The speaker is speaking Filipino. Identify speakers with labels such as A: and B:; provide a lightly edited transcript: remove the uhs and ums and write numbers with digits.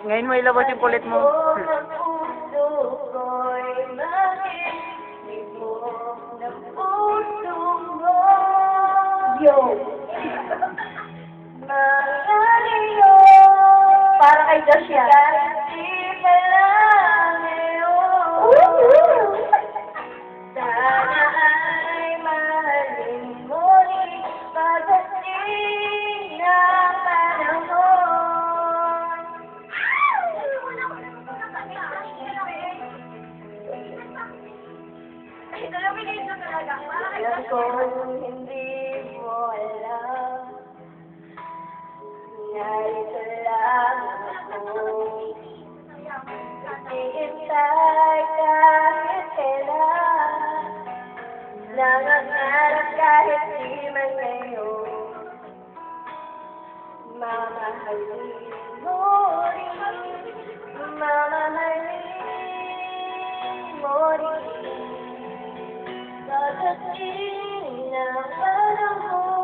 A: Ngayon mo ilabas yung kulit mo.
B: Yo! Para kay Josh yan.
C: Sana ay mahalin mo rin pagdating ng panahon. Alam kong hindi mo alam, narito lang ako. Hihintay kahit kailan, nangangarap kahit di man ngayon. Mamahalin mo rin, mamahalin mo rin. Pagdating ng panahon.